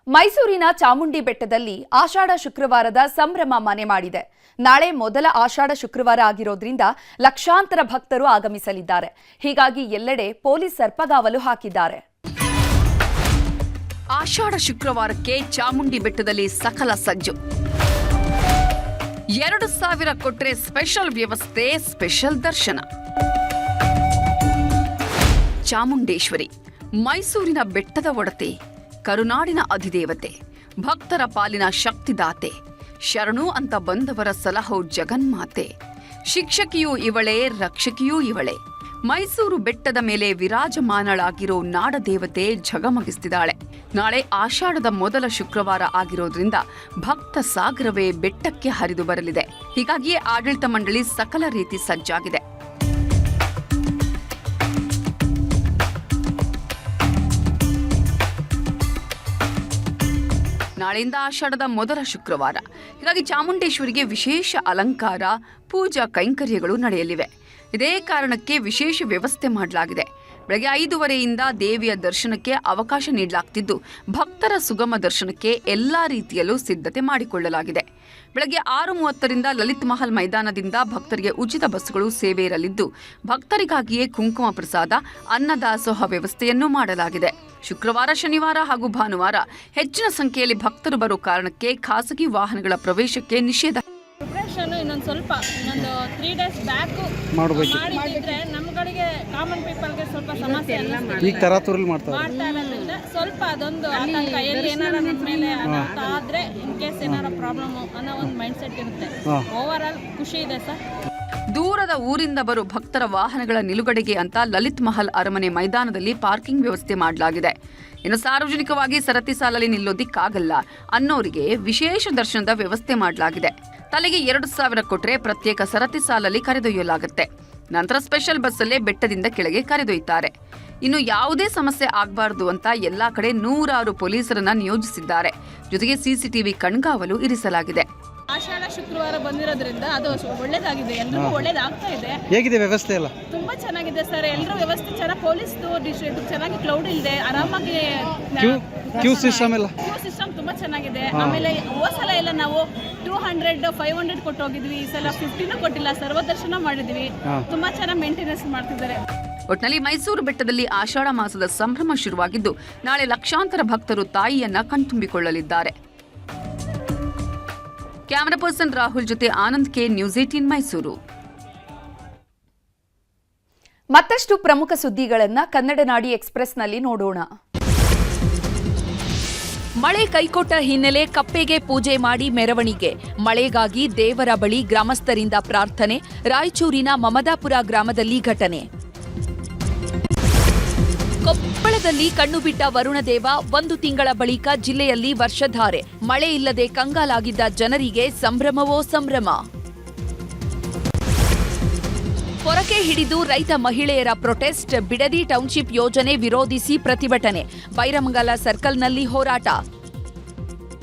ಮೈಸೂರಿನ ಚಾಮುಂಡಿ ಬೆಟ್ಟದಲ್ಲಿ ಆಷಾಢ ಶುಕ್ರವಾರದ ಸಂಭ್ರಮ ಮನೆ ಮಾಡಿದೆ. ನಾಳೆ ಮೊದಲ ಆಷಾಢ ಶುಕ್ರವಾರ ಆಗಿರೋದ್ರಿಂದ ಲಕ್ಷಾಂತರ ಭಕ್ತರು ಆಗಮಿಸಲಿದ್ದಾರೆ. ಹೀಗಾಗಿ ಎಲ್ಲೆಡೆ ಪೊಲೀಸ್ ಸರ್ಪಗಾವಲು ಹಾಕಿದ್ದಾರೆ. ಆಷಾಢ ಶುಕ್ರವಾರಕ್ಕೆ ಚಾಮುಂಡಿ ಬೆಟ್ಟದಲ್ಲಿ ಸಕಲ ಸಜ್ಜು. 2,000 ಕೊಟ್ರೆ ಸ್ಪೆಷಲ್ ವ್ಯವಸ್ಥೆ, ಸ್ಪೆಷಲ್ ದರ್ಶನ. ಚಾಮುಂಡೇಶ್ವರಿ ಮೈಸೂರಿನ ಬೆಟ್ಟದ ಒಡತೆ, ಕರುನಾಡಿನ ಅಧಿದೇವತೆ, ಭಕ್ತರ ಪಾಲಿನ ಶಕ್ತಿದಾತೆ, ಶರಣು ಅಂತ ಬಂದವರ ಸಲಹೋ ಜಗನ್ಮಾತೆ. ಶಿಕ್ಷಕಿಯೂ ಇವಳೇ, ರಕ್ಷಕಿಯೂ ಇವಳೇ. ಮೈಸೂರು ಬೆಟ್ಟದ ಮೇಲೆ ವಿರಾಜಮಾನಳಾಗಿರೋ ನಾಡದೇವತೆ ಝಗಮಗಿಸ್ತಿದ್ದಾಳೆ. ನಾಳೆ ಆಷಾಢದ ಮೊದಲ ಶುಕ್ರವಾರ ಆಗಿರೋದ್ರಿಂದ ಭಕ್ತ ಸಾಗರವೇ ಬೆಟ್ಟಕ್ಕೆ ಹರಿದು ಬರಲಿದೆ. ಹೀಗಾಗಿಯೇ ಆಡಳಿತ ಮಂಡಳಿ ಸಕಲ ರೀತಿ ಸಜ್ಜಾಗಿದೆ. ನಾಳೆಯಿಂದ ಆಷಾಢದ ಮೊದಲ ಶುಕ್ರವಾರ. ಹೀಗಾಗಿ ಚಾಮುಂಡೇಶ್ವರಿಗೆ ವಿಶೇಷ ಅಲಂಕಾರ, ಪೂಜಾ ಕೈಂಕರ್ಯಗಳು ನಡೆಯಲಿವೆ. ಇದೇ ಕಾರಣಕ್ಕೆ ವಿಶೇಷ ವ್ಯವಸ್ಥೆ ಮಾಡಲಾಗಿದೆ. ಬೆಳಗ್ಗೆ 5:15ರಿಂದ ದೇವಿಯ ದರ್ಶನಕ್ಕೆ ಅವಕಾಶ ನೀಡಲಾಗ್ತಿದ್ದು, ಭಕ್ತರ ಸುಗಮ ದರ್ಶನಕ್ಕೆ ಎಲ್ಲಾ ರೀತಿಯಲ್ಲೂ ಸಿದ್ಧತೆ ಮಾಡಿಕೊಳ್ಳಲಾಗಿದೆ. ಬೆಳಗ್ಗೆ 6:30ರಿಂದ ಲಲಿತ್ ಮಹಲ್ ಮೈದಾನದಿಂದ ಭಕ್ತರಿಗೆ ಉಚಿತ ಬಸ್ಸುಗಳು ಸೇವೆ ಇರಲಿದ್ದು, ಭಕ್ತರಿಗಾಗಿಯೇ ಕುಂಕುಮ ಪ್ರಸಾದ, ಅನ್ನದಾಸೋಹ ವ್ಯವಸ್ಥೆಯನ್ನೂ ಮಾಡಲಾಗಿದೆ. ಶುಕ್ರವಾರ, ಶನಿವಾರ ಹಾಗೂ ಭಾನುವಾರ ಹೆಚ್ಚಿನ ಸಂಖ್ಯೆಯಲ್ಲಿ ಭಕ್ತರು ಬರೋ ಕಾರಣಕ್ಕೆ ಖಾಸಗಿ ವಾಹನಗಳ ಪ್ರವೇಶಕ್ಕೆ ನಿಷೇಧ. ಇನ್ನೊಂದು 3 days ಬ್ಯಾಕ್ ಮಾಡಿದ್ರೆ ನಮ್ಗಳಿಗೆ ಕಾಮನ್ ಪೀಪಲ್ಗೆ ಸ್ವಲ್ಪ ಸಮಸ್ಯೆ ಮಾಡ್ತಾ ಇರೋದ್ರಿಂದ ಸ್ವಲ್ಪ ಅದೊಂದು ಆತಂಕ, ಏನಾರ ನಮ್ಮ ಮೇಲೆ ಆದ್ರೆ ಇನ್ ಕೇಸ್ ಏನಾರ ಪ್ರಾಬ್ಲಮ್ ಅನ್ನೋ ಒಂದು ಮೈಂಡ್ ಸೆಟ್ ಇರುತ್ತೆ. ಓವರ್ ಆಲ್ ಖುಷಿ ಇದೆ ಸರ್. ದೂರದ ಊರಿಂದ ಬರೋ ಭಕ್ತರ ವಾಹನಗಳ ನಿಲುಗಡೆಗೆ ಅಂತ ಲಲಿತ್ ಮಹಲ್ ಅರಮನೆ ಮೈದಾನದಲ್ಲಿ ಪಾರ್ಕಿಂಗ್ ವ್ಯವಸ್ಥೆ ಮಾಡಲಾಗಿದೆ. ಇನ್ನು ಸಾರ್ವಜನಿಕವಾಗಿ ಸರತಿ ಸಾಲಲ್ಲಿ ನಿಲ್ಲೋದಿಕ್ಕಾಗಲ್ಲ ಅನ್ನೋರಿಗೆ ವಿಶೇಷ ದರ್ಶನದ ವ್ಯವಸ್ಥೆ ಮಾಡಲಾಗಿದೆ. ತಲೆಗೆ 2,000 ಕೊಟ್ರೆ ಪ್ರತ್ಯೇಕ ಸರತಿ ಸಾಲಲ್ಲಿ ಕರೆದೊಯ್ಯಲಾಗುತ್ತೆ. ನಂತರ ಸ್ಪೆಷಲ್ ಬಸ್ಸಲ್ಲೇ ಬೆಟ್ಟದಿಂದ ಕೆಳಗೆ ಕರೆದೊಯ್ತಾರೆ. ಇನ್ನು ಯಾವುದೇ ಸಮಸ್ಯೆ ಆಗಬಾರದು ಅಂತ ಎಲ್ಲಾ ಕಡೆ 100 ಪೊಲೀಸರನ್ನ ನಿಯೋಜಿಸಿದ್ದಾರೆ. ಜೊತೆಗೆ ಸಿಸಿಟಿವಿ ಕಣ್ಗಾವಲು ಇರಿಸಲಾಗಿದೆ. ಆಷಾಢ ಶುಕ್ರವಾರ ಬಂದಿರೋದ್ರಿಂದ ಅದು ಒಳ್ಳೇದಾಗಿದೆ, ಎಲ್ರಿಗೂ ಒಳ್ಳೇದಾಗ್ತಾ ಇದೆ. ಹೇಗಿದೆ ವ್ಯವಸ್ಥೆ ಎಲ್ಲ? ತುಂಬಾ ಚೆನ್ನಾಗಿದೆ ಸರ್. ಎಲ್ಲರೂ ವ್ಯವಸ್ಥೆ ಚೆನ್ನಾಗಿ, ಪೊಲೀಸ್ ಚೆನ್ನಾಗಿ ಕ್ಲೌಡ್ ಇಲ್ಲದೆ ಆರಾಮಾಗಿ ಕ್ಯೂ ಸಿಸ್ಟಮ್ ತುಂಬಾ ಚೆನ್ನಾಗಿದೆ. ಆಮೇಲೆ ಹೋದ್ಸಲ ಎಲ್ಲ ನಾವು 200, 500 ಕೊಟ್ಟು ಹೋಗಿದ್ವಿ. ಈ ಸಲ 50 ಕೊಟ್ಟಿಲ್ಲ, ಸರ್ವದರ್ಶನ ಮಾಡಿದ್ವಿ. ತುಂಬಾ ಚೆನ್ನಾಗಿ ಮೇಂಟೆನೆನ್ಸ್ ಮಾಡ್ತಿದ್ದಾರೆ. ಒಟ್ನಲ್ಲಿ ಮೈಸೂರು ಬೆಟ್ಟದಲ್ಲಿ ಆಷಾಢ ಮಾಸದ ಸಂಭ್ರಮ ಶುರುವಾಗಿದ್ದು, ನಾಳೆ ಲಕ್ಷಾಂತರ ಭಕ್ತರು ತಾಯಿಯನ್ನ ಕಣ್ತುಂಬಿಕೊಳ್ಳಲಿದ್ದಾರೆ. ಕ್ಯಾಮರಾ ಪರ್ಸನ್ ರಾಹುಲ್ ಜೊತೆ ಆನಂದ್ ಕೆ, ನ್ಯೂಸ್ 18 ಮೈಸೂರು. ಮತ್ತಷ್ಟು ಪ್ರಮುಖ ಸುದ್ದಿಗಳನ್ನ ಕನ್ನಡ ನಾಡಿ ಎಕ್ಸ್‌ಪ್ರೆಸ್‌ನಲ್ಲಿ ನೋಡೋಣ. ಮಳೆ ಕೈಕೊಟ್ಟ ಹಿನ್ನೆಲೆ ಕಪ್ಪೆಗೆ ಪೂಜೆ ಮಾಡಿ ಮೆರವಣಿಗೆ. ಮಳೆಗಾಗಿ ದೇವರ ಬಳಿ ಗ್ರಾಮಸ್ಥರಿಂದ ಪ್ರಾರ್ಥನೆ. ರಾಯಚೂರಿನ ಮಮದಾಪುರ ಗ್ರಾಮದಲ್ಲಿ ಘಟನೆ. ಕೊಪ್ಪಳದಲ್ಲಿ ಕಣ್ಣು ಬಿಟ್ಟ ವರುಣದೇವ. 1 ತಿಂಗಳ ಬಳಿಕ ಜಿಲ್ಲೆಯಲ್ಲಿ ವರ್ಷಧಾರೆ. ಮಳೆ ಇಲ್ಲದೆ ಕಂಗಾಲಾಗಿದ್ದ ಜನರಿಗೆ ಸಂಭ್ರಮವೋ ಸಂಭ್ರಮ. ಪೊರಕೆ ಹಿಡಿದು ರೈತ ಮಹಿಳೆಯರ ಪ್ರೊಟೆಸ್ಟ್. ಬಿಡದಿ ಟೌನ್ಶಿಪ್ ಯೋಜನೆ ವಿರೋಧಿಸಿ ಪ್ರತಿಭಟನೆ. ಬೈರಮಂಗಲ ಸರ್ಕಲ್ನಲ್ಲಿ ಹೋರಾಟ.